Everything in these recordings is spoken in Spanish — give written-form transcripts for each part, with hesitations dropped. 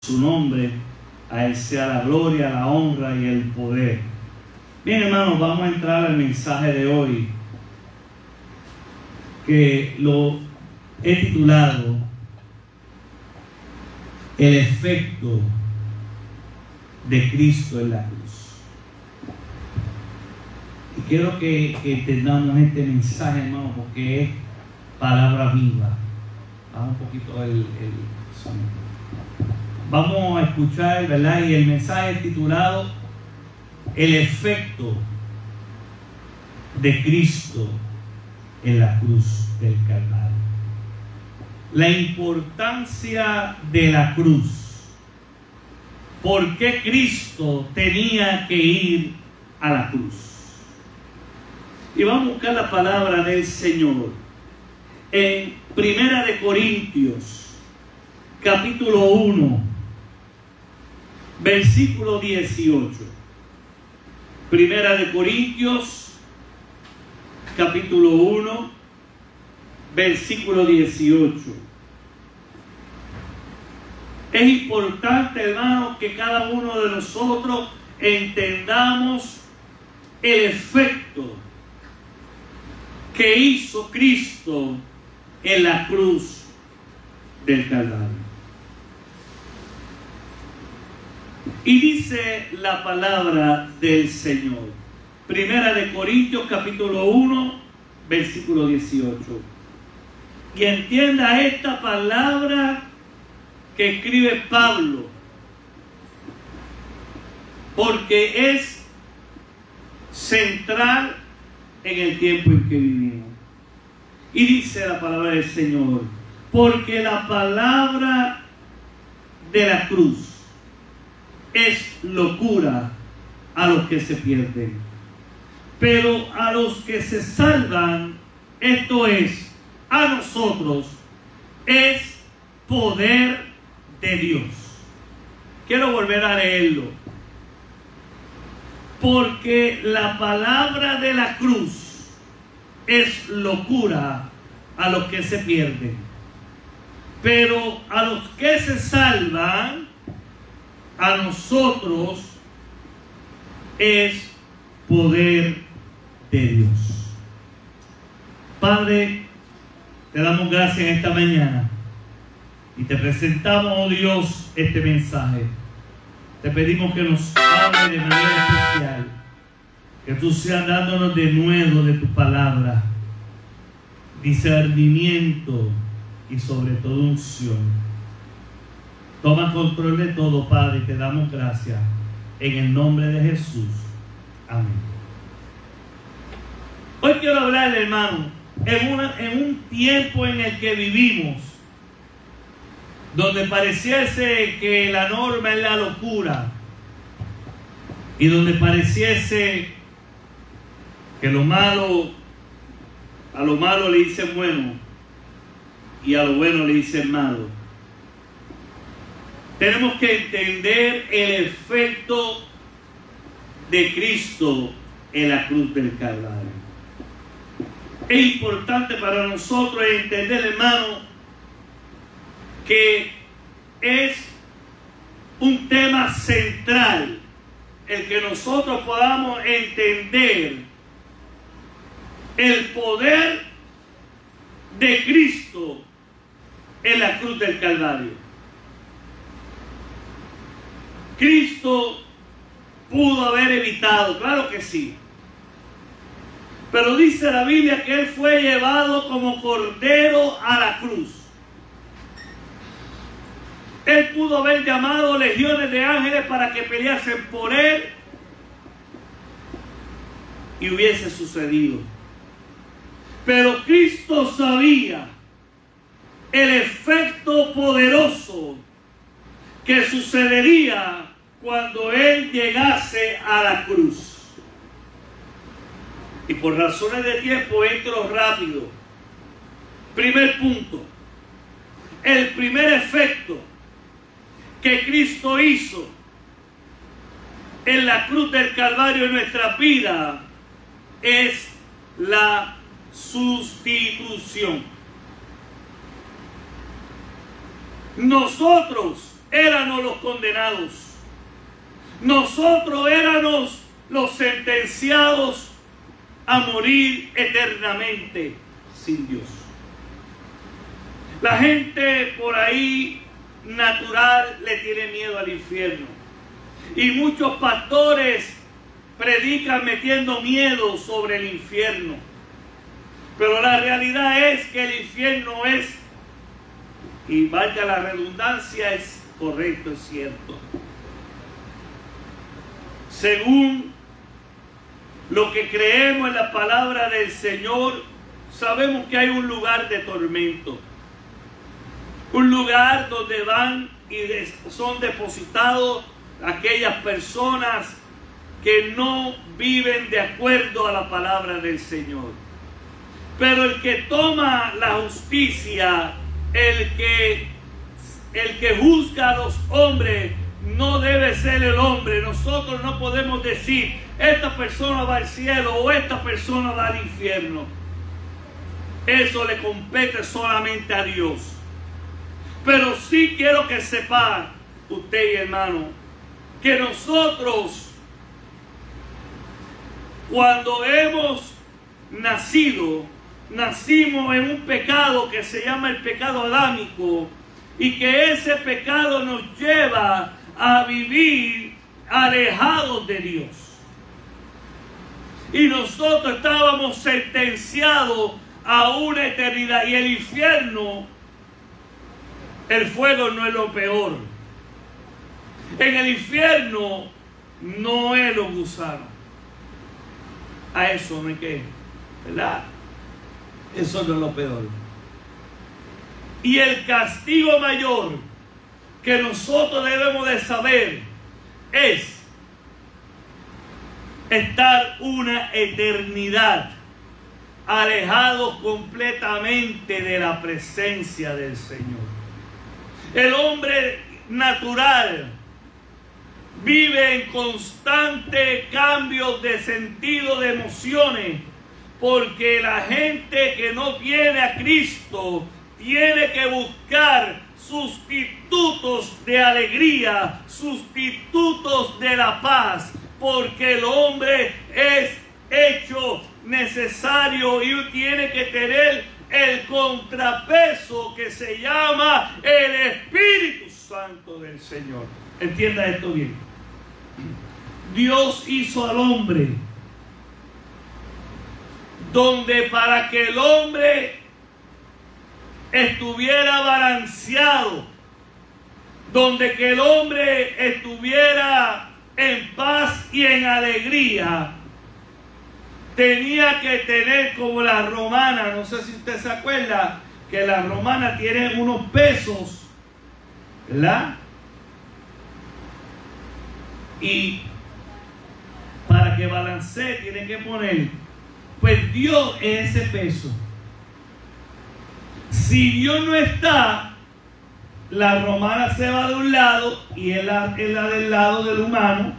su nombre, a Él sea la gloria, la honra y el poder. Bien, hermanos, vamos a entrar al mensaje de hoy, que lo he titulado El efecto de Cristo en la cruz. Y quiero que entendamos este mensaje, hermano, porque es palabra viva. Vamos un poquito el sonido. Vamos a escuchar, ¿verdad? Y el mensaje es titulado El efecto de Cristo en la cruz del Calvario. La importancia de la cruz. ¿Por qué Cristo tenía que ir a la cruz? Y vamos a buscar la palabra del Señor en Primera de Corintios, capítulo 1, versículo 18. Primera de Corintios, capítulo 1, versículo 18. Es importante, hermano, que cada uno de nosotros entendamos el efecto que hizo Cristo en la cruz del Calvario. Y dice la palabra del Señor. Primera de Corintios, capítulo 1, versículo 18. Y entienda esta palabra que escribe Pablo, porque es central en el tiempo en que vivimos. Y dice la palabra del Señor: porque la palabra de la cruz es locura a los que se pierden, pero a los que se salvan, esto es, a nosotros, es poder de Dios. Quiero volver a leerlo. Porque la palabra de la cruz es locura a los que se pierden, pero a los que se salvan, a nosotros es poder de Dios. Padre, te damos gracias en esta mañana y te presentamos, oh Dios, este mensaje. Te pedimos que nos hable de manera especial, que tú seas dándonos de nuevo de tu palabra, discernimiento y sobre todo unción. Toma control de todo, Padre, y te damos gracias en el nombre de Jesús. Amén. Hoy quiero hablar, hermano, en un tiempo en el que vivimos, donde pareciese que la norma es la locura y donde pareciese que a lo malo le dicen bueno y a lo bueno le dicen malo. Tenemos que entender el efecto de Cristo en la cruz del Calvario. Es importante para nosotros entender, hermano, que es un tema central el que nosotros podamos entender el poder de Cristo en la cruz del Calvario. Cristo pudo haber evitado, claro que sí, pero dice la Biblia que Él fue llevado como cordero a la cruz. Él pudo haber llamado legiones de ángeles para que peleasen por Él y hubiese sucedido. Pero Cristo sabía el efecto poderoso que sucedería cuando Él llegase a la cruz. Y por razones de tiempo entro rápido. Primer punto. El primer efecto que Cristo hizo en la cruz del Calvario en nuestra vida es la sustitución. Nosotros éramos los condenados. Nosotros éramos los sentenciados a morir eternamente sin Dios. La gente por ahí natural le tiene miedo al infierno. Y muchos pastores predican metiendo miedo sobre el infierno. Pero la realidad es que el infierno es, y valga la redundancia, es correcto, es cierto. Según lo que creemos en la palabra del Señor, sabemos que hay un lugar de tormento. Un lugar donde van y son depositados aquellas personas que no viven de acuerdo a la palabra del Señor. Pero el que toma la justicia, el que juzga a los hombres, no debe ser el hombre. Nosotros no podemos decir, esta persona va al cielo o esta persona va al infierno. Eso le compete solamente a Dios. Pero sí quiero que sepa usted y hermano, que nosotros, cuando hemos nacido, nacimos en un pecado que se llama el pecado adámico, y que ese pecado nos lleva a vivir alejados de Dios. Y nosotros estábamos sentenciados a una eternidad, y el infierno, el fuego no es lo peor. En el infierno no es los gusanos. A eso no hay que, ¿verdad? Eso no es lo peor. Y el castigo mayor que nosotros debemos de saber es estar una eternidad alejados completamente de la presencia del Señor. El hombre natural vive en constante cambio de sentido, de emociones, porque la gente que no viene a Cristo tiene que buscar sustitutos de alegría, sustitutos de la paz, porque el hombre es hecho necesario y tiene que tener el contrapeso que se llama el Espíritu Santo del Señor. Entienda esto bien. Dios hizo al hombre donde para que el hombre estuviera balanceado, donde que el hombre estuviera en paz y en alegría, tenía que tener como la romana. No sé si usted se acuerda que la romana tiene unos pesos, ¿verdad? Y para que balancee tiene que poner, pues Dios es ese peso. Si Dios no está, la romana se va de un lado y es la del lado del humano.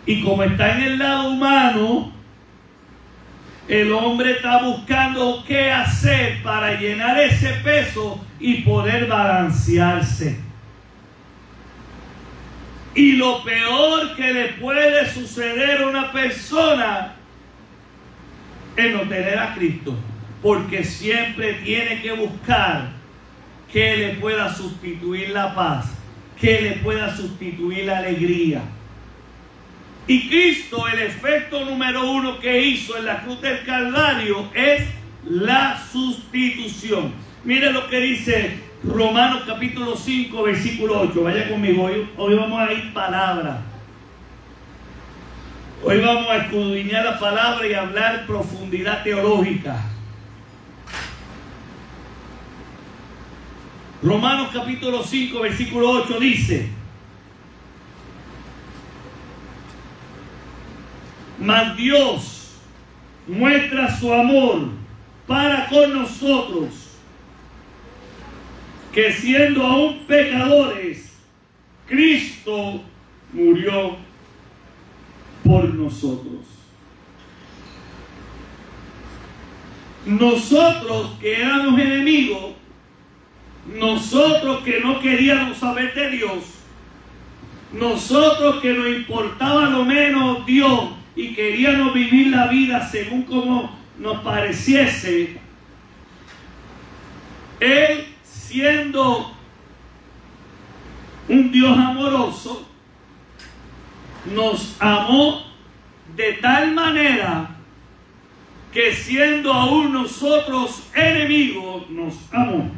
Y como está en el lado humano, el hombre está buscando qué hacer para llenar ese peso y poder balancearse. Y lo peor que le puede suceder a una persona es no tener a Cristo, porque siempre tiene que buscar que le pueda sustituir la paz, que le pueda sustituir la alegría. Y Cristo, el efecto número uno que hizo en la cruz del Calvario es la sustitución. Mire lo que dice Romanos capítulo 5, versículo 8. Vaya conmigo, hoy vamos a ir palabra. Hoy vamos a escudriñar la palabra y hablar profundidad teológica. Romanos capítulo 5, versículo 8 dice: mas Dios muestra su amor para con nosotros, que siendo aún pecadores, Cristo murió por nosotros. Nosotros que éramos enemigos, nosotros que no queríamos saber de Dios, nosotros que nos importaba lo menos Dios y queríamos vivir la vida según como nos pareciese, Él, siendo un Dios amoroso, nos amó de tal manera que siendo aún nosotros enemigos, nos amó.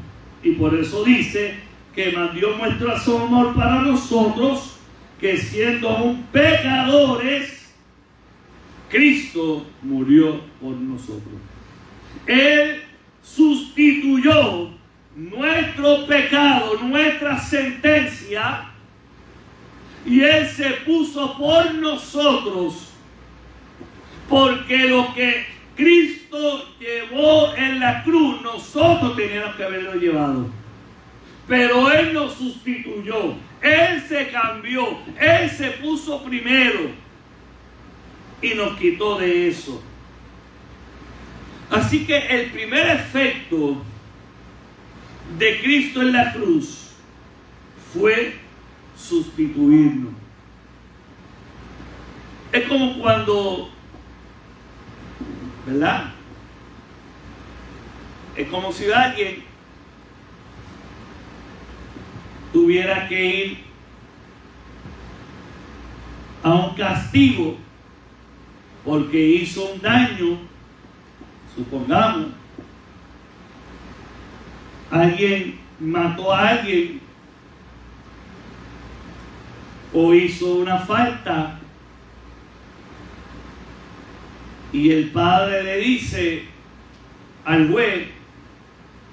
Y por eso dice que Dios muestra su amor para nosotros, que siendo aún pecadores, Cristo murió por nosotros. Él sustituyó nuestro pecado, nuestra sentencia, y Él se puso por nosotros, porque lo que Cristo llevó en la cruz, nosotros teníamos que haberlo llevado. Pero Él nos sustituyó, Él se cambió, Él se puso primero y nos quitó de eso. Así que el primer efecto de Cristo en la cruz fue sustituirnos. Es como cuando, ¿verdad? Es como si alguien tuviera que ir a un castigo porque hizo un daño, supongamos, alguien mató a alguien o hizo una falta, y el padre le dice al juez: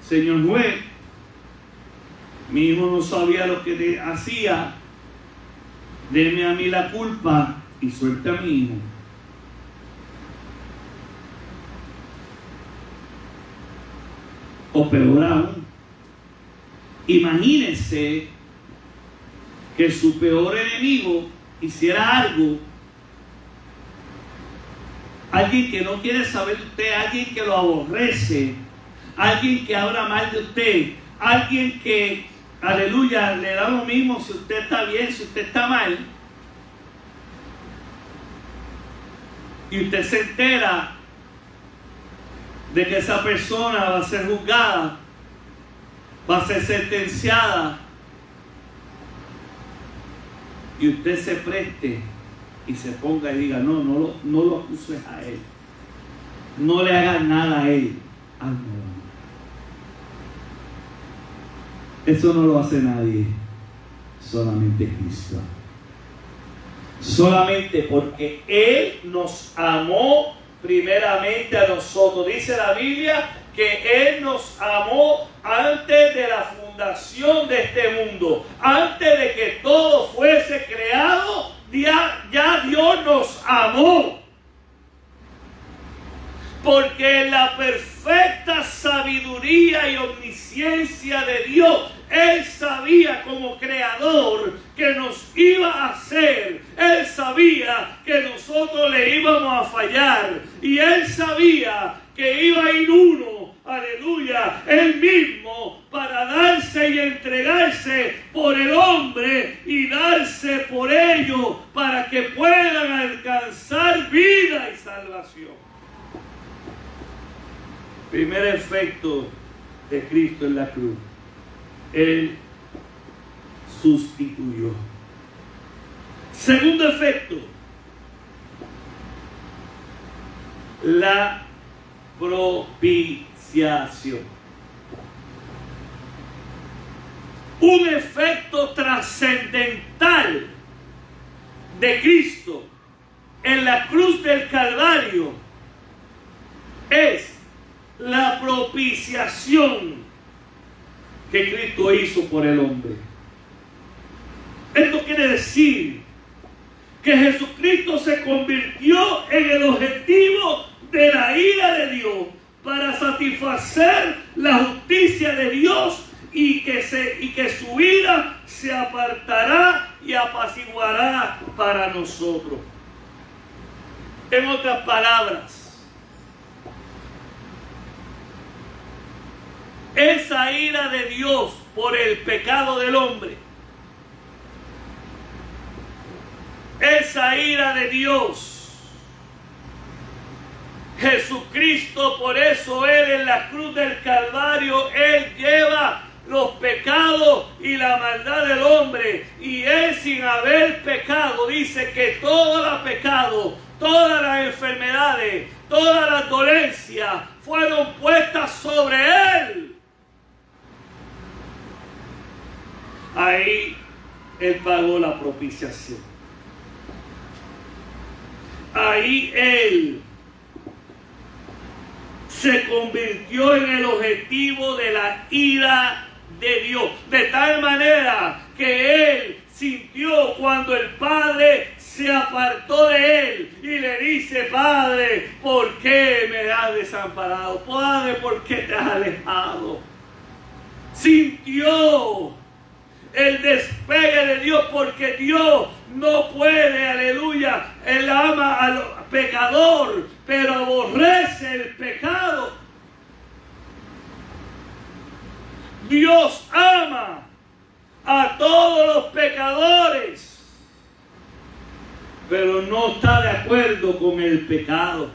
señor juez, mi hijo no sabía lo que hacía, deme a mí la culpa y suelte a mi hijo. O peor aún, imagínense que su peor enemigo hiciera algo, alguien que no quiere saber de usted, alguien que lo aborrece, alguien que habla mal de usted, alguien que, aleluya, le da lo mismo si usted está bien, si usted está mal, y usted se entera de que esa persona va a ser juzgada, va a ser sentenciada, y usted se preste y se ponga y diga: no lo acuses a él, no le hagas nada a él. Ah, no. Eso no lo hace nadie, solamente Cristo. Solamente porque Él nos amó primeramente a nosotros. Dice la Biblia que Él nos amó antes de la fundación de este mundo, antes de que todo fuese creado. Ya Dios nos amó, porque en la perfecta sabiduría y omnisciencia de Dios, Él sabía como creador que nos iba a hacer. Él sabía que nosotros le íbamos a fallar, y Él sabía que iba a ir uno, aleluya, Él mismo, para darse y entregarse por el hombre y darse por ellos para que puedan alcanzar vida y salvación. Primer efecto de Cristo en la cruz: Él sustituyó. Segundo efecto: la propiciación. Un efecto trascendental de Cristo en la cruz del Calvario es la propiciación que Cristo hizo por el hombre. Esto quiere decir que Jesucristo se convirtió en el objetivo de la ira de Dios para satisfacer la justicia de Dios, y que su ira se apartará y apaciguará para nosotros. En otras palabras, esa ira de Dios por el pecado del hombre. Esa ira de Dios, Jesucristo, por eso Él en la cruz del Calvario, Él lleva los pecados y la maldad del hombre. Y Él, sin haber pecado, dice que todo el pecado, todas las enfermedades, todas las dolencias fueron puestas sobre Él. Ahí Él pagó la propiciación. Ahí Él se convirtió en el objetivo de la ira de Dios, de tal manera que Él sintió cuando el Padre se apartó de Él y le dice: Padre, ¿por qué me has desamparado? Padre, ¿por qué te has alejado? Sintió el despegue de Dios, porque Dios no puede, aleluya, Él ama al pecador, pero aborrece el pecado. Dios ama a todos los pecadores, pero no está de acuerdo con el pecado.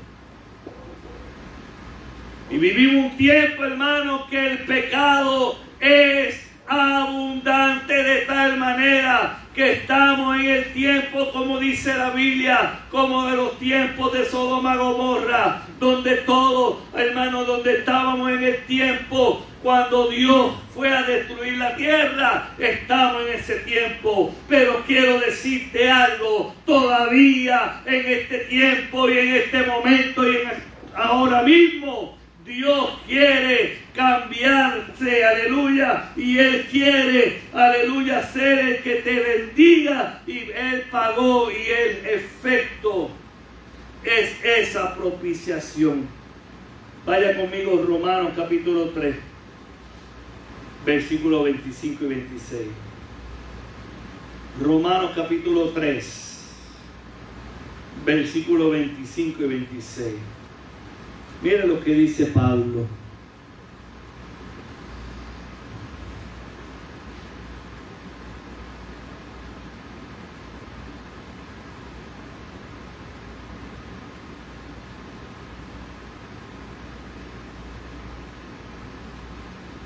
Y vivimos un tiempo, hermano, que el pecado es abundante de tal manera que estamos en el tiempo, como dice la Biblia, como de los tiempos de Sodoma y Gomorra, donde todo, hermano, donde estábamos en el tiempo cuando Dios fue a destruir la tierra. Estamos en ese tiempo, pero quiero decirte algo: todavía en este tiempo y en este momento y ahora mismo, Dios quiere cambiarse, aleluya, y Él quiere, aleluya, ser el que te bendiga, y Él pagó, y el efecto es esa propiciación. Vaya conmigo, Romanos capítulo 3, versículos 25 y 26. Romanos capítulo 3, versículos 25 y 26. Mira lo que dice Pablo.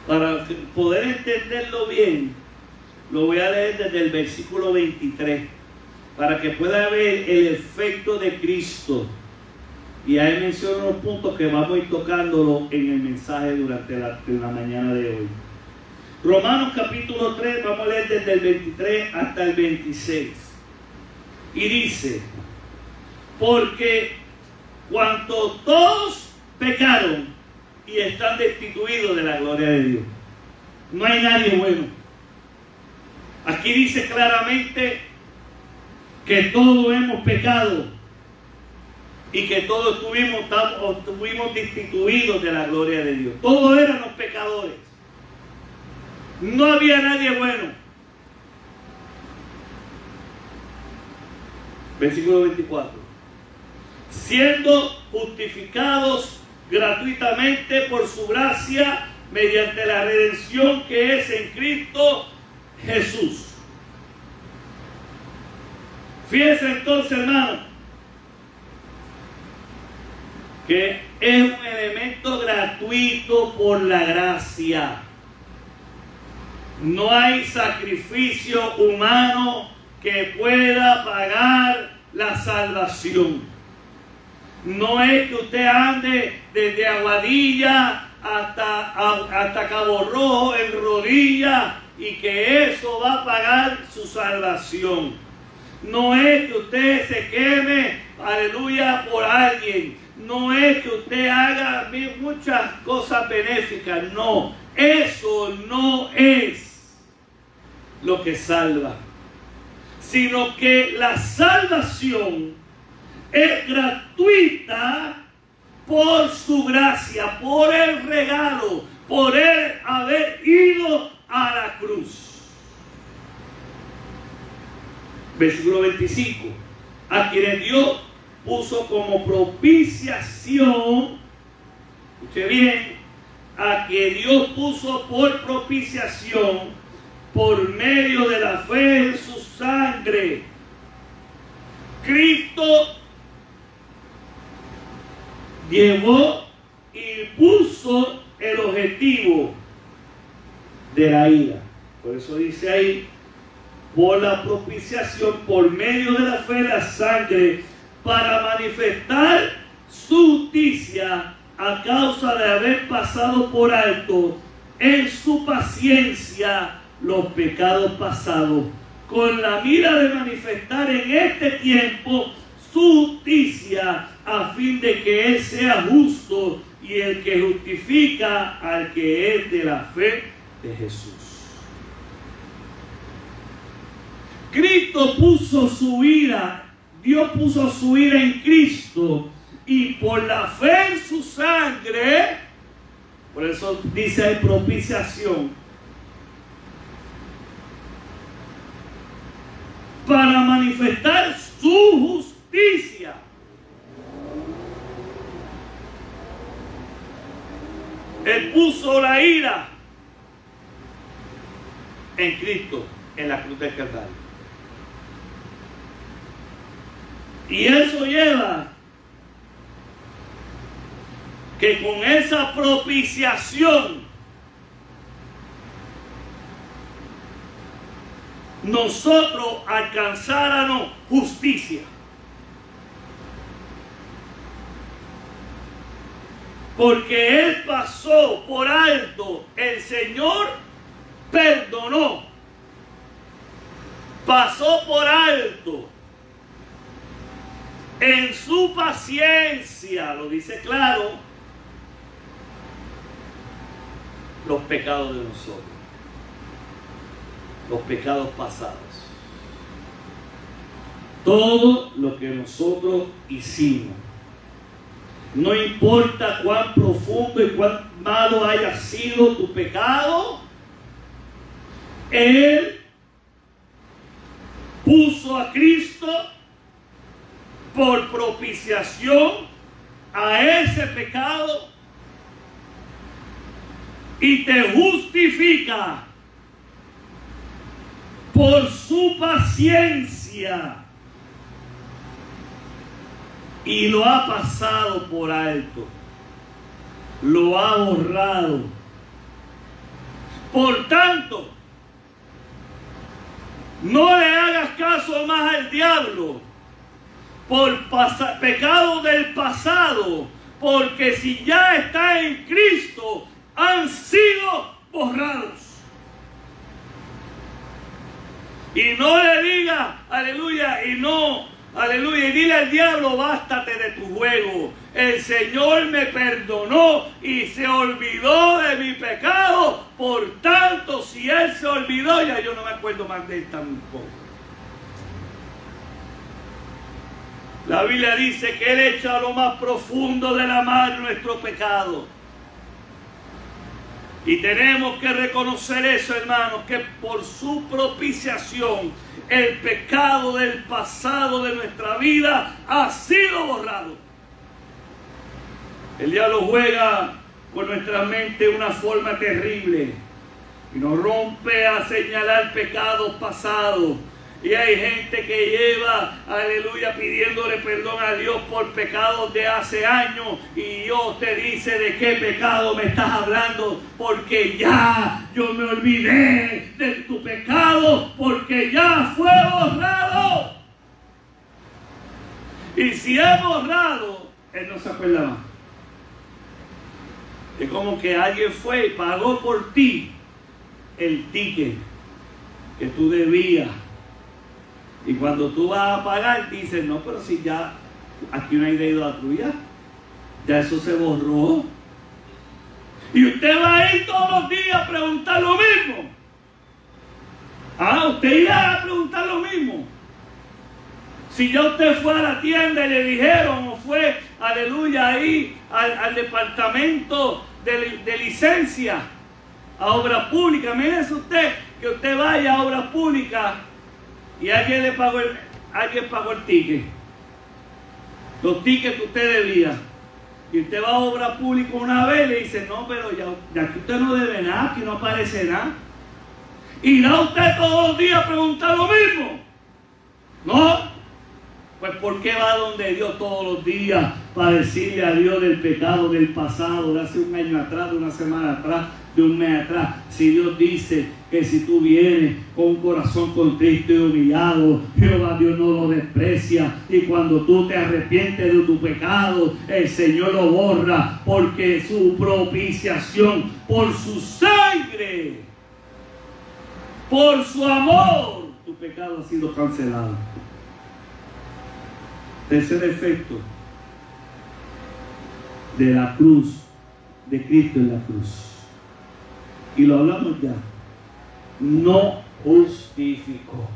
Para poder entenderlo bien, lo voy a leer desde el versículo 23, para que pueda ver el efecto de Cristo. Y ahí menciono los puntos que vamos a ir tocándolo en el mensaje durante la mañana de hoy. Romanos capítulo 3, vamos a leer desde el 23 hasta el 26. Y dice: porque cuanto todos pecaron y están destituidos de la gloria de Dios. No hay nadie bueno. Aquí dice claramente que todos hemos pecado y que todos estuvimos destituidos de la gloria de Dios. Todos éramos pecadores. No había nadie bueno. Versículo 24. Siendo justificados gratuitamente por su gracia mediante la redención que es en Cristo Jesús. Fíjense entonces, hermano, que es un elemento gratuito por la gracia. No hay sacrificio humano que pueda pagar la salvación. No es que usted ande desde Aguadilla hasta Cabo Rojo en rodillas y que eso va a pagar su salvación. No es que usted se queme, aleluya, por alguien. No es que usted haga muchas cosas benéficas. No, eso no es lo que salva. Sino que la salvación es gratuita por su gracia, por el regalo, por él haber ido a la cruz. Versículo 25. A quienes Dios puso como propiciación, escuche bien, a que Dios puso por propiciación por medio de la fe en su sangre. Cristo llevó y puso el objetivo de la ira. Por eso dice ahí, por la propiciación, por medio de la fe en la sangre, para manifestar su justicia a causa de haber pasado por alto en su paciencia los pecados pasados, con la mira de manifestar en este tiempo su justicia, a fin de que Él sea justo y el que justifica al que es de la fe de Jesús. Cristo puso su ira, Dios puso su ira en Cristo, y por la fe en su sangre, por eso dice ahí propiciación, para manifestar su justicia. Él puso la ira en Cristo, en la cruz del Calvario. Y eso lleva que con esa propiciación nosotros alcanzáramos justicia. Porque Él pasó por alto, el Señor perdonó, pasó por alto en su paciencia, lo dice claro, los pecados de nosotros, los pecados pasados, todo lo que nosotros hicimos. No importa cuán profundo y cuán malo haya sido tu pecado, Él puso a Cristo por propiciación a ese pecado y te justifica por su paciencia. Y lo ha pasado por alto, lo ha borrado. Por tanto, no le hagas caso más al diablo por pecado del pasado, porque si ya está en Cristo, han sido borrados. Y no le diga, aleluya, aleluya, y dile al diablo, bástate de tu juego. El Señor me perdonó y se olvidó de mi pecado. Por tanto, si Él se olvidó, ya yo no me acuerdo más de Él tampoco. La Biblia dice que Él echa a lo más profundo de la mar nuestro pecado. Y tenemos que reconocer eso, hermanos, que por su propiciación el pecado del pasado de nuestra vida ha sido borrado. El diablo juega con nuestra mente de una forma terrible y nos rompe a señalar pecados pasados. Y hay gente que lleva, aleluya, pidiéndole perdón a Dios por pecados de hace años. Y Dios te dice, ¿de qué pecado me estás hablando? Porque ya yo me olvidé de tu pecado, porque ya fue borrado. Y si es borrado, Él no se acuerda más. Es como que alguien fue y pagó por ti el ticket que tú debías. Y cuando tú vas a pagar, dices, no, pero si ya aquí no hay deuda tuya, ya eso se borró. Y usted va a ir todos los días a preguntar lo mismo. Usted irá a preguntar lo mismo. Si ya usted fue a la tienda y le dijeron, o fue, aleluya, ahí al departamento de licencia, a obra pública. Mírese usted, que usted vaya a obra pública y alguien pagó el ticket, los tickets que usted debía, Y usted va a obra pública una vez y le dice, no, pero ya aquí usted no debe nada, aquí no aparece nada. ¿Irá usted todos los días a preguntar lo mismo? ¿No? Pues ¿por qué va donde Dios todos los días para decirle a Dios del pecado del pasado, de hace un año atrás, de una semana atrás, de un mes atrás? Si Dios dice que si tú vienes con un corazón contrito y humillado, Jehová Dios no lo desprecia, y cuando tú te arrepientes de tu pecado, el Señor lo borra, porque su propiciación, por su sangre, por su amor, tu pecado ha sido cancelado. Tercer efecto de la cruz, de Cristo en la cruz, y lo hablamos ya, no justificó.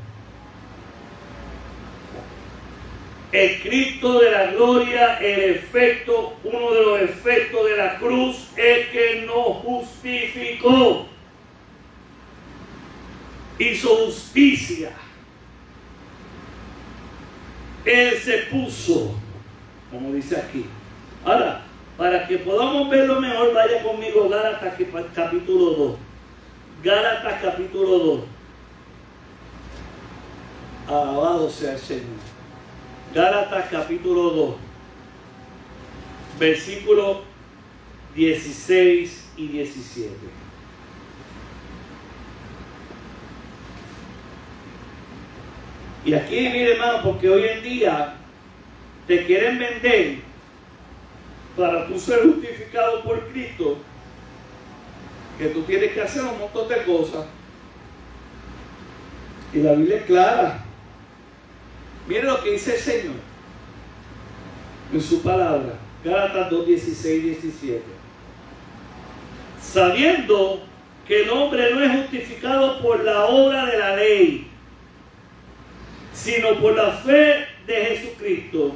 El Cristo de la gloria, el efecto, uno de los efectos de la cruz es que no justificó, hizo justicia. Él se puso, como dice aquí. Ahora, para que podamos verlo mejor, vaya conmigo a Gálatas capítulo 2. Gálatas capítulo 2. Alabado sea el Señor. Gálatas capítulo 2. Versículos 16 y 17. Y aquí, mire hermano, porque hoy en día te quieren vender para tú ser justificado por Cristo, que tú tienes que hacer un montón de cosas. Y la Biblia es clara. Mire lo que dice el Señor en su palabra. Gálatas 2, 16 y 17. Sabiendo que el hombre no es justificado por la obra de la ley, sino por la fe de Jesucristo.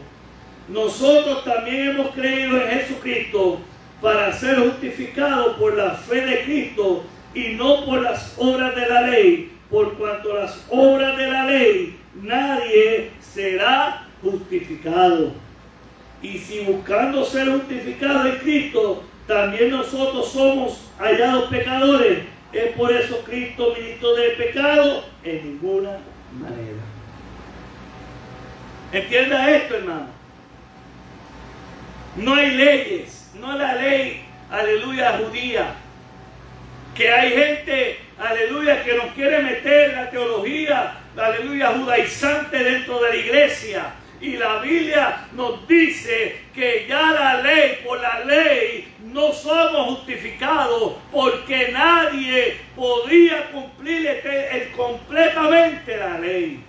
Nosotros también hemos creído en Jesucristo para ser justificados por la fe de Cristo y no por las obras de la ley, por cuanto las obras de la ley nadie será justificado. Y si buscando ser justificados en Cristo, también nosotros somos hallados pecadores, ¿es por eso Cristo ministro del pecado? En ninguna manera. Entienda esto, hermano. No hay leyes, no es la ley, aleluya, judía. Que hay gente, aleluya, que nos quiere meter la teología, aleluya, judaizante dentro de la iglesia. Y la Biblia nos dice que ya la ley, por la ley, no somos justificados, porque nadie podía cumplir completamente la ley.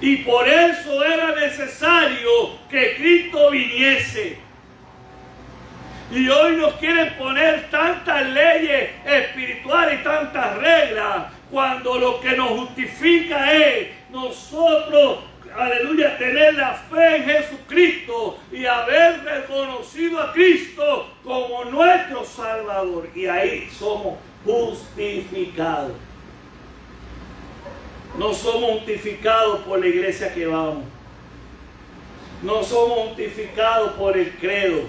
Y por eso era necesario que Cristo viniese. Y hoy nos quieren poner tantas leyes espirituales y tantas reglas, cuando lo que nos justifica es nosotros, aleluya, tener la fe en Jesucristo y haber reconocido a Cristo como nuestro Salvador. Y ahí somos justificados. No somos justificados por la iglesia que vamos. No somos justificados por el credo.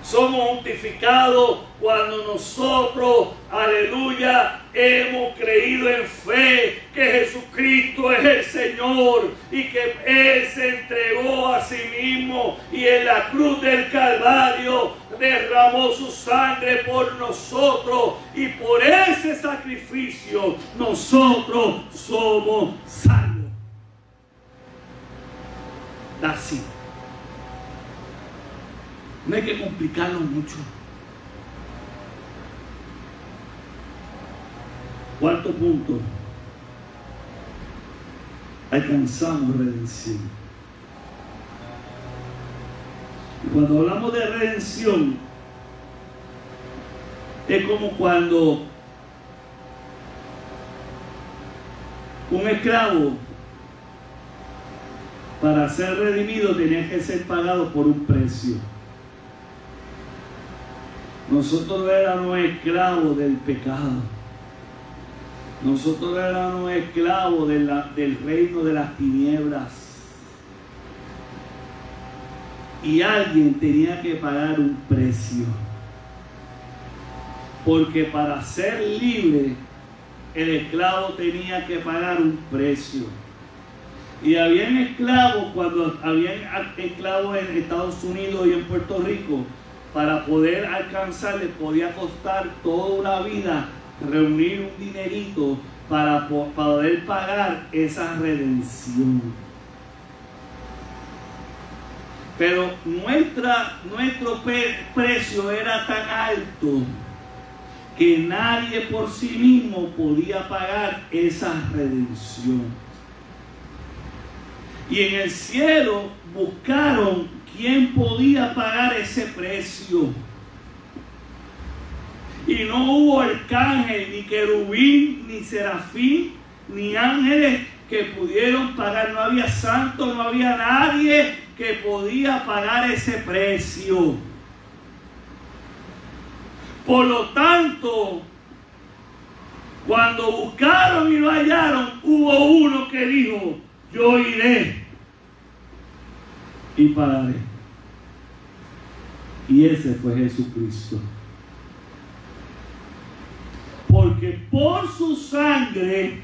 Somos justificados cuando nosotros, aleluya, hemos creído en fe que Jesucristo es el Señor y que Él se entregó a sí mismo y en la cruz del Calvario derramó su sangre por nosotros, y por ese sacrificio nosotros somos salvos. Así. No hay que complicarlo mucho. Cuarto punto. Alcanzamos redención. Y cuando hablamos de redención, es como cuando un esclavo, para ser redimido, tenía que ser pagado por un precio. Nosotros éramos esclavos del pecado. Nosotros éramos esclavos del reino de las tinieblas. Y alguien tenía que pagar un precio. Porque para ser libre, el esclavo tenía que pagar un precio. Y habían esclavos, cuando habían esclavos en Estados Unidos y en Puerto Rico, para poder alcanzarles podía costar toda una vida reunir un dinerito para poder pagar esa redención. Pero nuestro precio era tan alto que nadie por sí mismo podía pagar esa redención. Y en el cielo buscaron quién podía pagar ese precio. Y no hubo arcángel, ni querubín, ni serafín, ni ángeles que pudieron pagar. No había santo, no había nadie que podía pagar ese precio. Por lo tanto, cuando buscaron y lo hallaron, hubo uno que dijo: yo iré y pagaré. Y ese fue Jesucristo. Porque por su sangre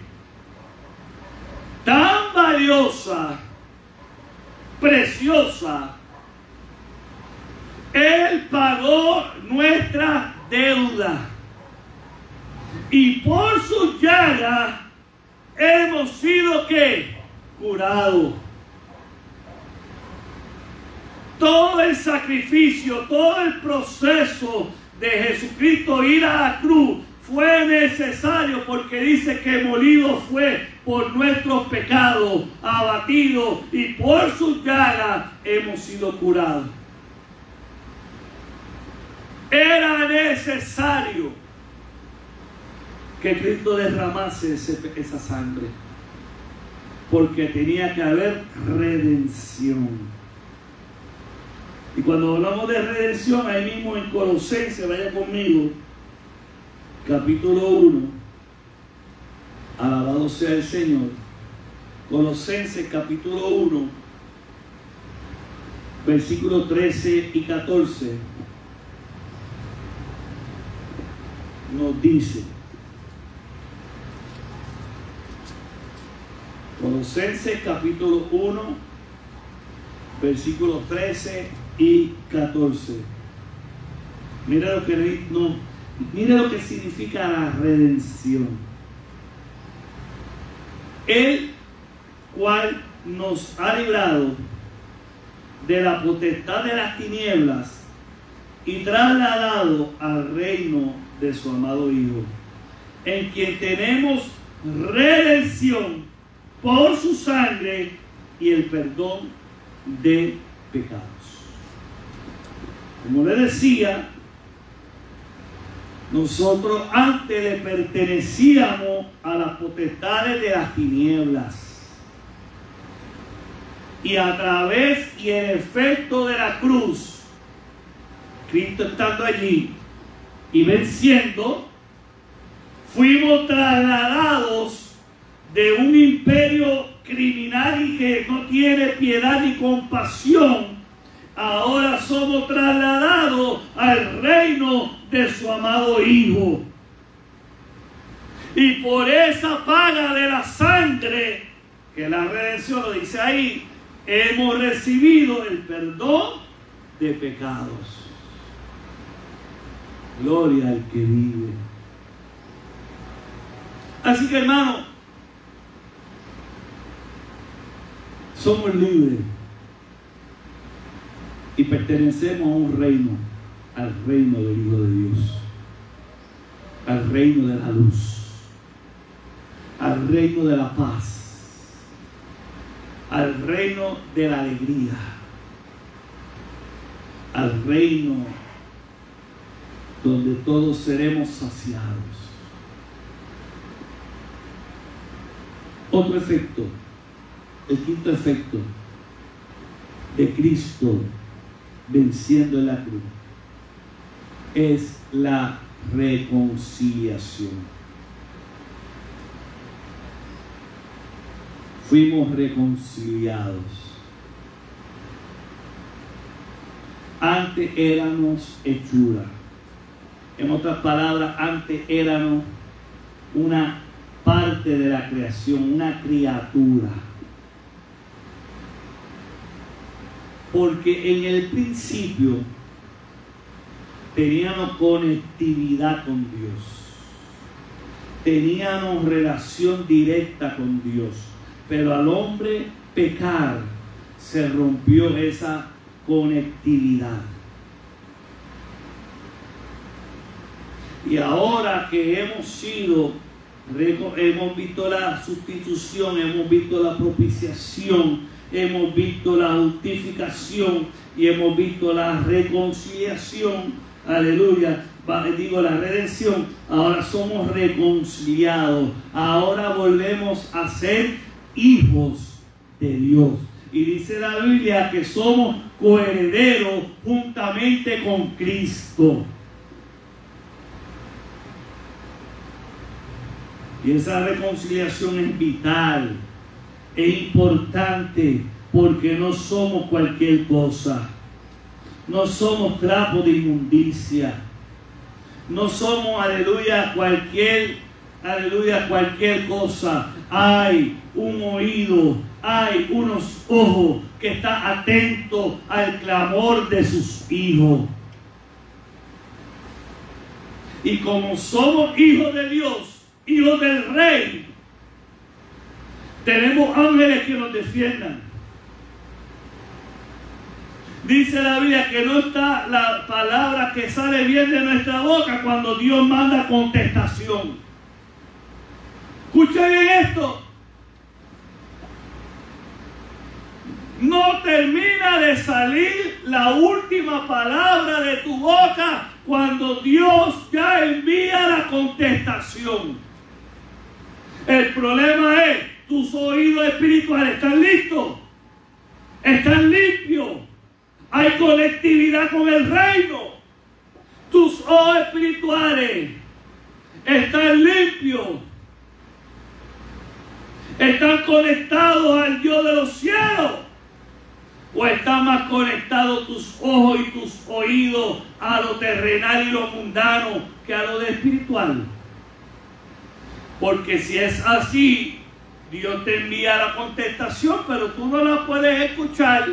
tan valiosa, preciosa, Él pagó nuestra deuda. Y por su llaga hemos sido ¿qué? Curados. Todo el sacrificio, todo el proceso de Jesucristo ir a la cruz fue necesario, porque dice que molido fue por nuestros pecados, abatido, y por su llaga hemos sido curados. Era necesario que Cristo derramase esa sangre, porque tenía que haber redención. Y cuando hablamos de redención, ahí mismo en Colosenses, vaya conmigo, capítulo 1, alabado sea el Señor. Colosenses capítulo 1, versículos 13 y 14, nos dice, Colosenses capítulo 1, versículos 13 y 14. Mira lo que significa la redención. El cual nos ha librado de la potestad de las tinieblas y trasladado al reino de su amado Hijo, en quien tenemos redención por su sangre y el perdón de pecados. Como le decía, nosotros antes le pertenecíamos a las potestades de las tinieblas. Y a través y el efecto de la cruz, Cristo estando allí y venciendo, fuimos trasladados de un imperio criminal y que no tiene piedad ni compasión. Ahora somos trasladados al reino de su amado Hijo. Y por esa paga de la sangre, que la redención lo dice ahí, hemos recibido el perdón de pecados. Gloria al que vive. Así que, hermano, somos libres y pertenecemos a un reino, al reino del Hijo de Dios, al reino de la luz, al reino de la paz, al reino de la alegría, al reino donde todos seremos saciados. Otro efecto, el quinto efecto de Cristo venciendo en la cruz, es la reconciliación. Fuimos reconciliados. antes éramos hechura. En otras palabras, antes éramos una parte de la creación, una criatura. Porque en el principio teníamos conectividad con Dios. Teníamos relación directa con Dios. Pero al hombre pecar, se rompió esa conectividad. Y ahora que hemos visto la sustitución, hemos visto la propiciación, hemos visto la justificación y hemos visto la reconciliación, aleluya, digo la redención, ahora somos reconciliados, ahora volvemos a ser hijos de Dios. Y dice la Biblia que somos coherederos juntamente con Cristo. Y esa reconciliación es vital, es importante, porque no somos cualquier cosa. No somos trapo de inmundicia. No somos, aleluya, cualquier cosa. Hay un oído, hay unos ojos que están atentos al clamor de sus hijos. Y como somos hijos de Dios, hijos del Rey, tenemos ángeles que nos defiendan. Dice la Biblia que no está la palabra que sale bien de nuestra boca cuando Dios manda contestación. Escuchen bien esto. No termina de salir la última palabra de tu boca cuando Dios ya envía la contestación. El problema es, tus oídos espirituales están listos, están limpios, hay conectividad con el reino. Tus ojos espirituales están limpios, están conectados al Dios de los cielos. ¿O están más conectados tus ojos y tus oídos a lo terrenal y lo mundano que a lo de espiritual? Porque si es así, Dios te envía la contestación, pero tú no la puedes escuchar,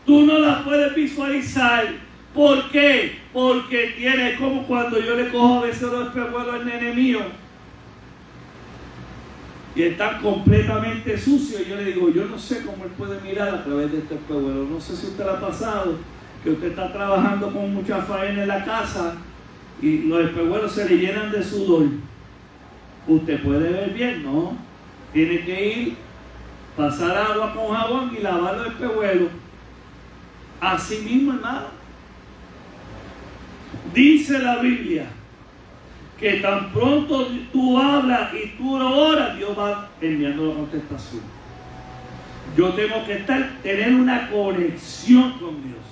tú no la puedes visualizar. ¿Por qué? Porque tiene, como cuando yo le cojo a veces los espejuelos al nene mío y están completamente sucios, y yo le digo, yo no sé cómo él puede mirar a través de este espejuelo. No sé si usted le ha pasado que usted está trabajando con mucha faena en la casa y los espejuelos se le llenan de sudor. Usted puede ver bien, ¿no? Tiene que ir, pasar agua con jabón y lavar los espejuelos. Así mismo, hermano, dice la Biblia que tan pronto tú hablas y tú lo oras, Dios va enviando la contestación. Yo tengo que tener una conexión con Dios.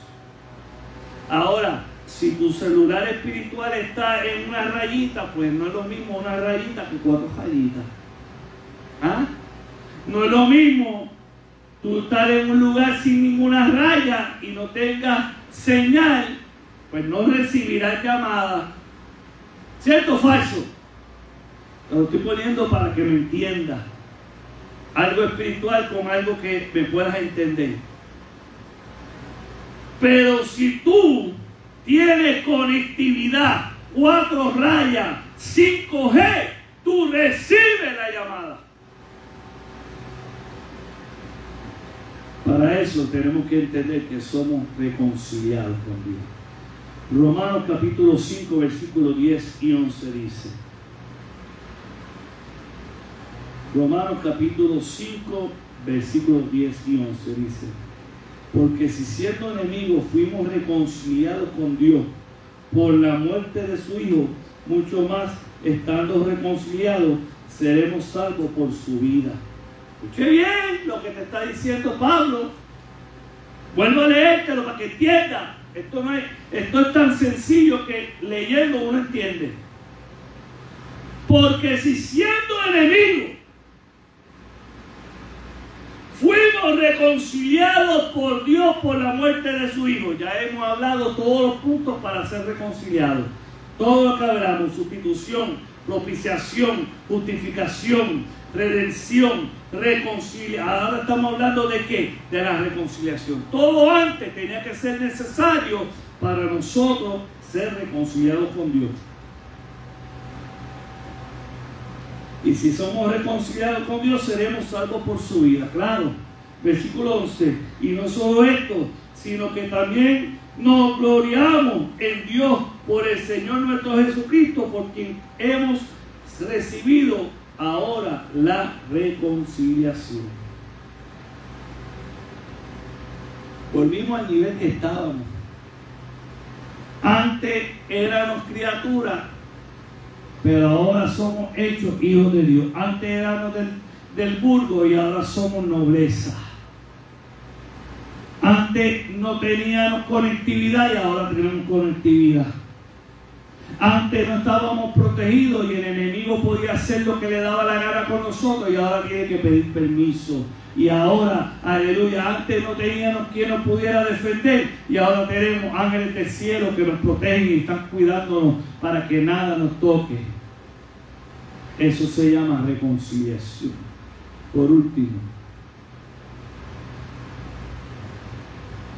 Ahora, si tu celular espiritual está en una rayita, pues no es lo mismo una rayita que 4 rayitas. ¿Ah? No es lo mismo tú estar en un lugar sin ninguna raya y no tengas señal, pues no recibirás llamada. ¿Cierto o falso? Lo estoy poniendo para que me entiendas. Algo espiritual con algo que me puedas entender. Pero si tú tienes conectividad, 4 rayas, 5G, tú recibes la llamada. Para eso tenemos que entender que somos reconciliados con Dios. Romanos capítulo 5, versículos 10 y 11 dice. Romanos capítulo 5, versículos 10 y 11 dice. Porque si siendo enemigos fuimos reconciliados con Dios por la muerte de su Hijo, mucho más estando reconciliados seremos salvos por su vida. Escuche bien lo que te está diciendo Pablo. Vuelvo a leértelo para que entiendas. Esto es tan sencillo que leyendo uno entiende. Porque si siendo enemigos fuimos fuimos reconciliados por Dios por la muerte de su Hijo. Ya hemos hablado todos los puntos para ser reconciliados. Todo lo que hablamos: sustitución, propiciación, justificación, redención, reconciliación. Ahora estamos hablando de ¿qué? De la reconciliación. Todo antes tenía que ser necesario para nosotros ser reconciliados con Dios. Y si somos reconciliados con Dios, seremos salvos por su vida. Claro. Versículo 11. Y no solo esto, sino que también nos gloriamos en Dios por el Señor nuestro Jesucristo, por quien hemos recibido ahora la reconciliación. Volvimos al nivel que estábamos. Antes éramos criaturas, pero ahora somos hechos hijos de Dios. Antes éramos del burgo y ahora somos nobleza. Antes no teníamos conectividad y ahora tenemos conectividad. Antes no estábamos protegidos y el enemigo podía hacer lo que le daba la gana con nosotros y ahora tiene que pedir permiso. Y ahora, aleluya, antes no teníamos quien nos pudiera defender y ahora tenemos ángeles del cielo que nos protegen y están cuidándonos para que nada nos toque. Eso se llama reconciliación. Por último,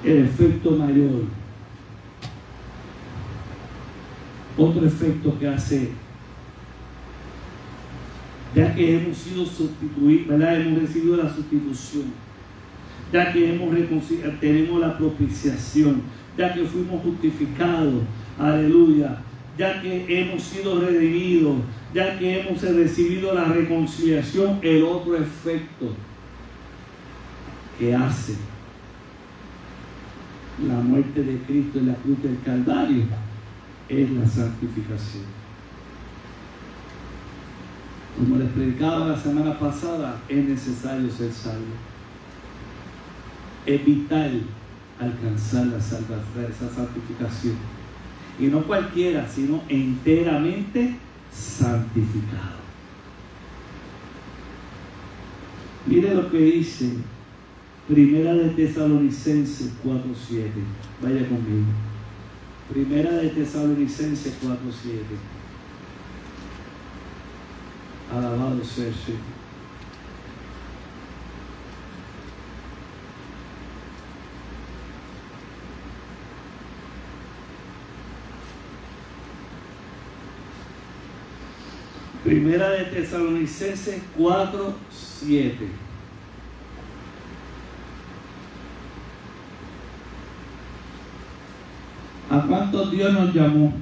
el efecto mayor. Otro efecto que hace, ya que hemos sido sustituidos, ¿verdad? Hemos recibido la sustitución, ya que hemos reconciliado, tenemos la propiciación, ya que fuimos justificados, aleluya, ya que hemos sido redimidos, ya que hemos recibido la reconciliación. El otro efecto que hace la muerte de Cristo en la cruz del Calvario es la santificación. Como les predicaba la semana pasada, es necesario ser salvo. Es vital alcanzar la salvación, esa santificación. Y no cualquiera, sino enteramente santificado. Mire lo que dice Primera de Tesalonicenses 4:7. Vaya conmigo. Primera de Tesalonicenses 4:7. Alabado sea el Señor. Primera de Tesalonicenses 4:7. ¿A cuántos Dios nos llamó?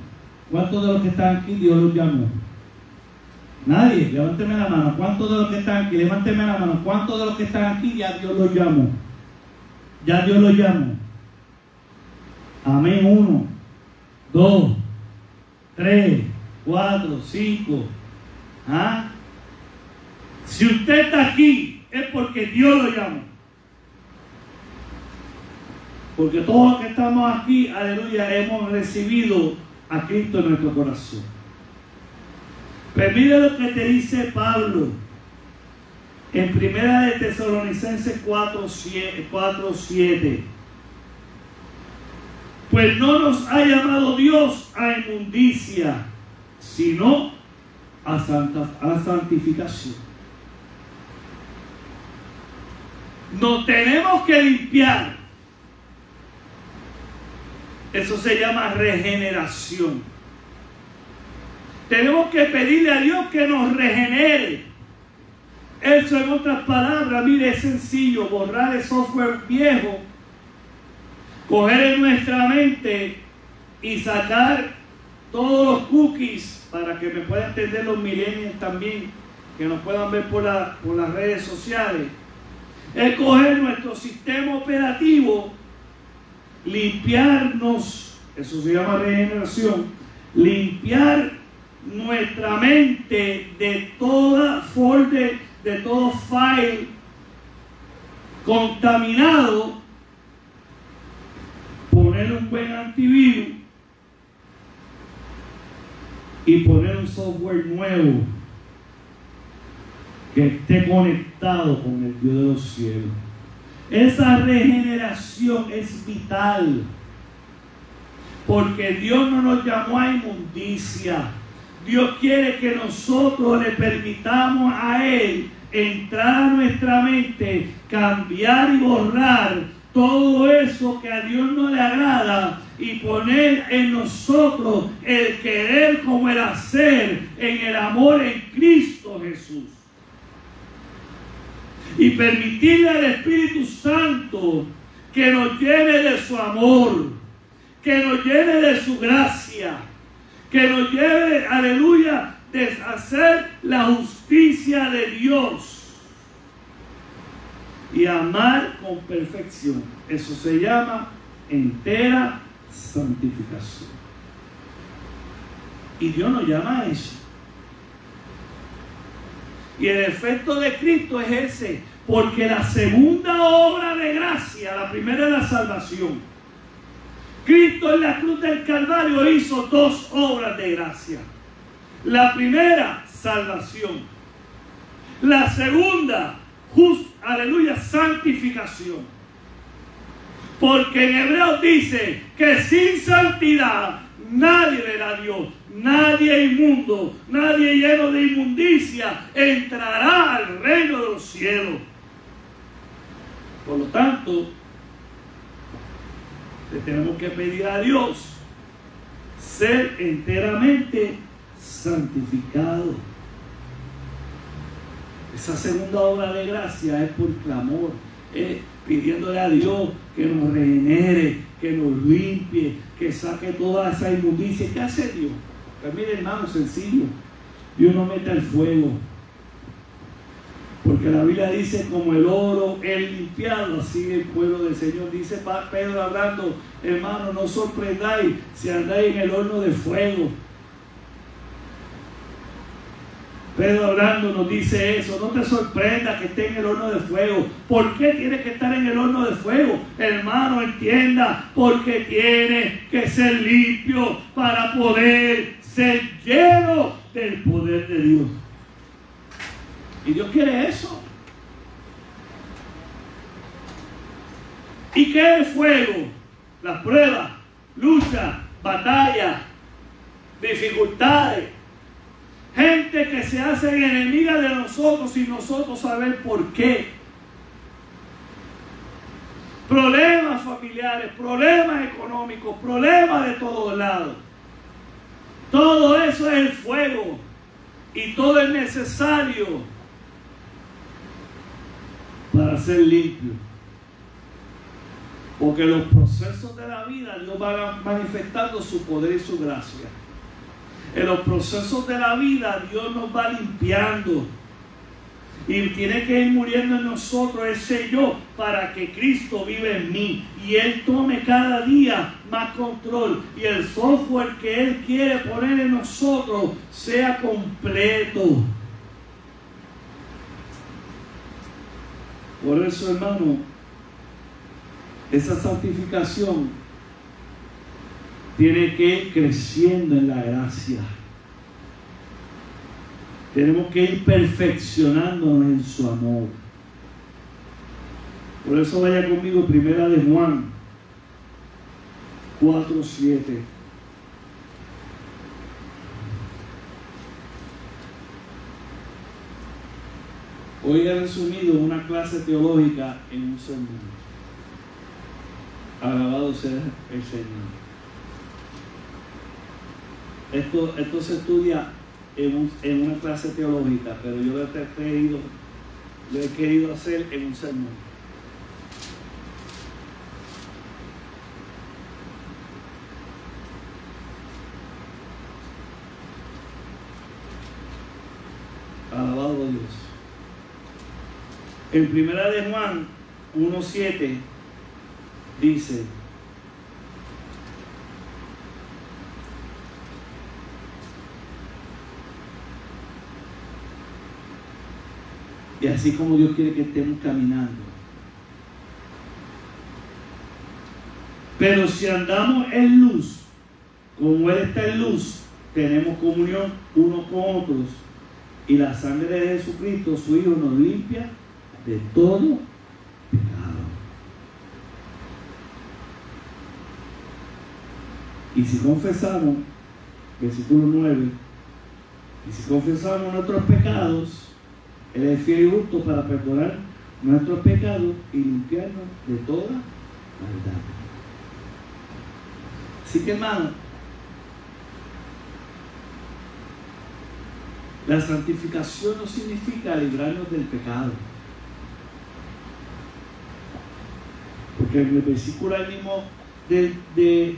¿Cuántos de los que están aquí Dios los llamó? Nadie. Levánteme la mano. ¿Cuántos de los que están aquí? Levánteme la mano. ¿Cuántos de los que están aquí ya Dios los llamó? Ya Dios los llamó. Amén. 1, 2, 3, 4, 5. ¿Ah? Si usted está aquí es porque Dios lo llamó. Porque todos los que estamos aquí, aleluya, hemos recibido a Cristo en nuestro corazón. Pero mire lo que te dice Pablo en Primera de Tesalonicenses 4:7. Pues no nos ha llamado Dios a inmundicia, sino a santificación. Nos tenemos que limpiar. Eso se llama regeneración. Tenemos que pedirle a Dios que nos regenere. Eso, en otras palabras, mire, es sencillo: borrar el software viejo, coger en nuestra mente y sacar todos los cookies, para que me puedan entender los millennials también, que nos puedan ver por las redes sociales. Es coger nuestro sistema operativo, limpiarnos, eso se llama regeneración, limpiar nuestra mente de toda folder, de todo file contaminado, poner un buen antivirus y poner un software nuevo que esté conectado con el Dios de los cielos. Esa regeneración es vital, porque Dios no nos llamó a inmundicia. Dios quiere que nosotros le permitamos a Él entrar a nuestra mente, cambiar y borrar todo eso que a Dios no le agrada y poner en nosotros el querer como el hacer en el amor en Cristo Jesús. Y permitirle al Espíritu Santo que nos llene de su amor, que nos llene de su gracia, que nos lleve, aleluya, de hacer la justicia de Dios y amar con perfección. Eso se llama entera santificación. Y Dios nos llama a eso. Y el efecto de Cristo es ese, porque la segunda obra de gracia, la primera es la salvación. Cristo en la cruz del Calvario hizo dos obras de gracia. La primera, salvación. La segunda, aleluya, santificación. Porque en Hebreos dice que sin santidad nadie verá a Dios. Nadie inmundo, nadie lleno de inmundicia entrará al reino de los cielos. Por lo tanto, le tenemos que pedir a Dios ser enteramente santificado. Esa segunda obra de gracia es por clamor, es pidiéndole a Dios que nos regenere, que nos limpie, que saque toda esa inmundicia. ¿Qué hace Dios? Pues mire, hermano, sencillo. Dios no mete el fuego, porque la Biblia dice: como el oro es limpiado, así el pueblo del Señor. Dice Pedro hablando: hermano, no sorprendáis si andáis en el horno de fuego. Pedro hablando nos dice eso: no te sorprenda que esté en el horno de fuego. ¿Por qué tiene que estar en el horno de fuego? Hermano, entienda, porque tiene que ser limpio para poder ser lleno del poder de Dios. Y Dios quiere eso. ¿Y qué es fuego? Las pruebas, lucha, batalla, dificultades. Gente que se hace enemiga de nosotros sin nosotros saber por qué. Problemas familiares, problemas económicos, problemas de todos lados. Todo eso es el fuego. Y todo es necesario para ser limpio. Porque los procesos de la vida Dios va manifestando su poder y su gracia. En los procesos de la vida Dios nos va limpiando. Y tiene que ir muriendo en nosotros ese yo para que Cristo vive en mí. Y Él tome cada día más control. Y el software que Él quiere poner en nosotros sea completo. Por eso, hermano, esa santificación tiene que ir creciendo en la gracia. Tenemos que ir perfeccionándonos en su amor. Por eso vaya conmigo, primera de Juan 4:7. Hoy he resumido una clase teológica en un sermón. Alabado sea el Señor. Esto se estudia en una clase teológica, pero yo lo he querido hacer en un sermón. Alabado Dios. En primera de Juan 1:7 dice: y así como Dios quiere que estemos caminando. Pero si andamos en luz, como Él está en luz, tenemos comunión unos con otros. Y la sangre de Jesucristo, su Hijo, nos limpia de todo pecado. Y si confesamos, versículo 9, y si confesamos nuestros pecados, Él es fiel y justo para perdonar nuestros pecados y limpiarnos de toda maldad. Así que, hermano, la santificación no significa librarnos del pecado. Porque en el versículo ahí mismo de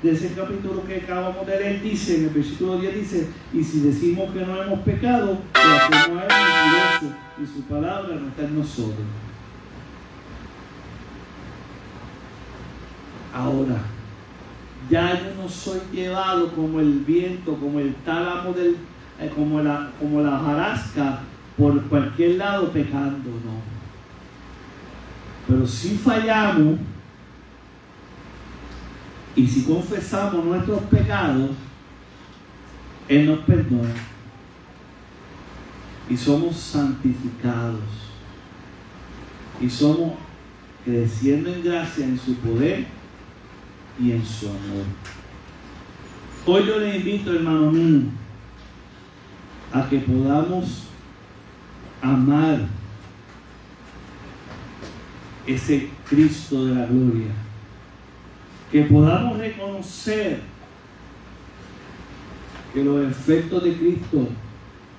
ese capítulo que acabamos de leer dice, en el versículo 10 dice, y si decimos que no hemos pecado, lo hacemos a Él mentiroso y su palabra no está en nosotros. Ahora, ya yo no soy llevado como el viento, como el tálamo como la hojarasca por cualquier lado pecando, no. Pero si fallamos y si confesamos nuestros pecados, Él nos perdona y somos santificados y somos creciendo en gracia, en su poder y en su amor. Hoy yo les invito, hermano mío, a que podamos amar ese Cristo de la gloria, que podamos reconocer que los efectos de Cristo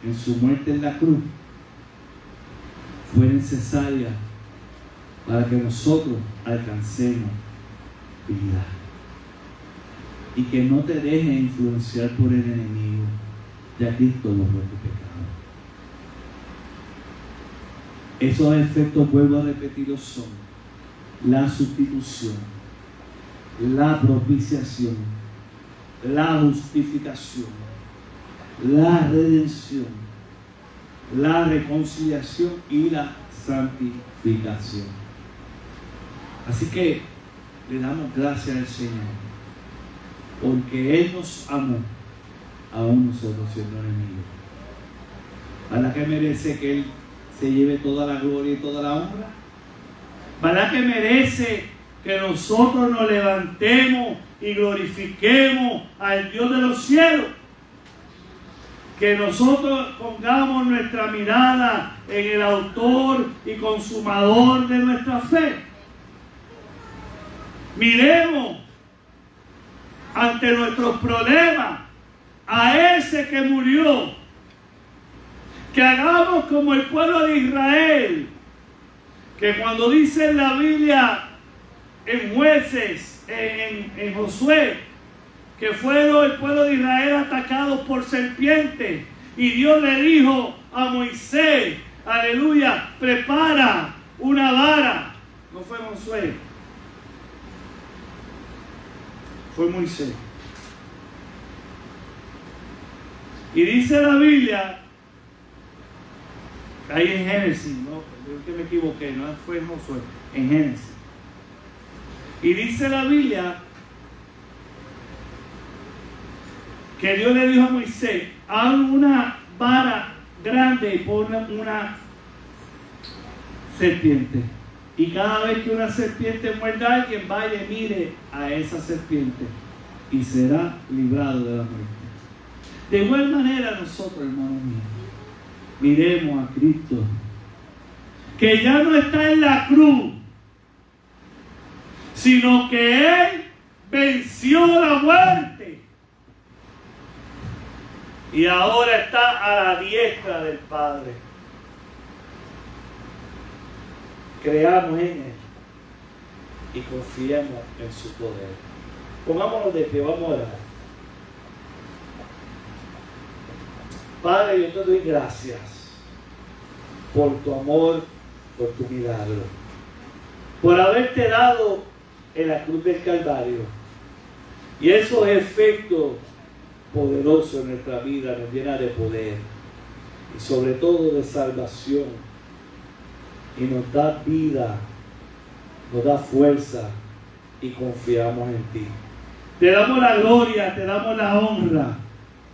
en su muerte en la cruz fue necesaria para que nosotros alcancemos vida, y que no te dejes influenciar por el enemigo. Ya Cristo borró tu pecado. Esos efectos, vuelvo a repetirlo, son la sustitución, la propiciación, la justificación, la redención, la reconciliación y la santificación. Así que le damos gracias al Señor, porque Él nos amó, aún nosotros siendo enemigos. ¿Verdad que merece que Él se lleve toda la gloria y toda la honra? ¿Verdad que merece que nosotros nos levantemos y glorifiquemos al Dios de los cielos? Que nosotros pongamos nuestra mirada en el autor y consumador de nuestra fe. Miremos ante nuestros problemas a ese que murió. Que hagamos como el pueblo de Israel, que cuando dice en la Biblia, en Jueces, en Josué, que fueron el pueblo de Israel atacados por serpientes, y Dios le dijo a Moisés, aleluya, prepara una vara. No fue Josué, fue Moisés. Y dice la Biblia, ahí en Génesis, no, creo que me equivoqué, no fue Josué, en Génesis. Y dice la Biblia que Dios le dijo a Moisés, haz una vara grande y pon una serpiente. Y cada vez que una serpiente muerda a alguien, vaya y mire a esa serpiente y será librado de la muerte. De igual manera nosotros, hermanos míos, miremos a Cristo, que ya no está en la cruz, sino que Él venció la muerte y ahora está a la diestra del Padre. Creamos en Él y confiemos en su poder. Pongámonos de pie, vamos a orar. Padre, yo te doy gracias por tu amor, por tu milagro, por haberte dado en la cruz del Calvario. Y esos efectos poderosos en nuestra vida nos llenan de poder y sobre todo de salvación, y nos da vida, nos da fuerza, y confiamos en ti. Te damos la gloria, te damos la honra,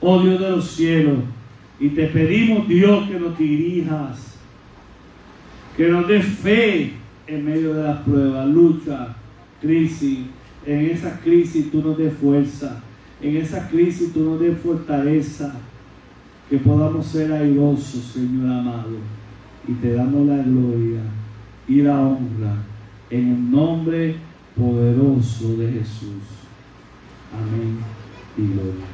oh Dios de los cielos, y te pedimos, Dios, que nos dirijas, que nos des fe en medio de las pruebas, lucha, crisis, en esa crisis tú nos des fuerza, en esa crisis tú nos des fortaleza, que podamos ser airosos, Señor amado, y te damos la gloria y la honra en el nombre poderoso de Jesús. Amén y gloria.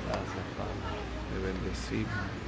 Gracias, Padre. Te bendecimos.